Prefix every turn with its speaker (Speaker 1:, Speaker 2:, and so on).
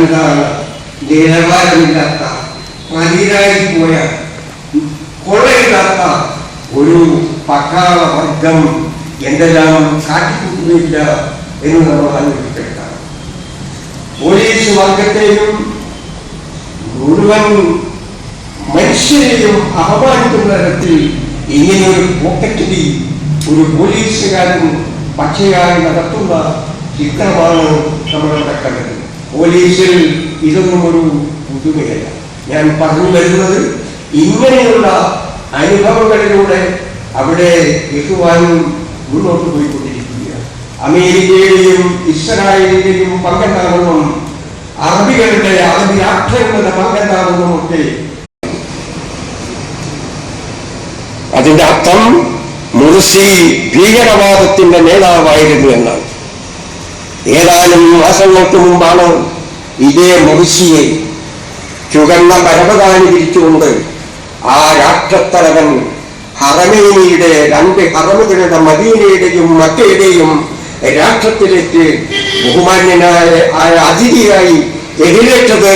Speaker 1: എന്താണ് നിലവാരമില്ലാത്ത പതിരായി പോയ കൊള്ളയില്ലാത്ത ഒരു പട്ടാള വർഗം എന്തെല്ലാം കാട്ടിക്കൂട്ടുന്നില്ല എന്ന് നമ്മൾ ആലോചിച്ചെടുക്കാം. പോലീസ് വർഗത്തെയും മുഴുവൻ മനുഷ്യരെയും അപമാനിക്കുന്ന തരത്തിൽ ഇങ്ങനെയൊരു പോക്കറ്റിൽ ഒരു പോലീസുകാരൻ പച്ചയായി നടത്തുന്ന ചിത്രമാണ് നമ്മളിവിടെ കണ്ടത്. പോലീസിൽ ഇതൊന്നും ഒരു പുതുമയല്ല. ഞാൻ പറഞ്ഞു വരുന്നത് ഇങ്ങനെയുള്ള അനുഭവങ്ങളിലൂടെ അവിടെ യഹോവാനും മുന്നോട്ട് പോയിക്കൊണ്ടിരിക്കുകയാണ്. അമേരിക്കയുടെയും ഇസ്രായേലിന്റെയും പങ്കെടുക്കാമെന്നും അറബി രാഷ്ട്രങ്ങളുടെ പങ്കെടുക്കാമെന്നും ഒക്കെ അതിന്റെ അർത്ഥം മുർസി ഭീകരവാദത്തിന്റെ നേതാവായിരുന്നു എന്നാണ്. ഏതാനും മാസങ്ങൾക്ക് മുമ്പാണ് ഇതേ മുർസിയെ ചുവന്ന പരവതാനി വിരിച്ചുകൊണ്ട് ആ രാഷ്ട്രത്തലവൻ ഹറമേനിയുടെ 2 ഹറമുകളുടെ മദീനയുടെയും മക്കയുടെയും രാഷ്ട്രത്തിലേക്ക് ബഹുമാന്യനായ അതിഥിയായി എതിരേറ്റത്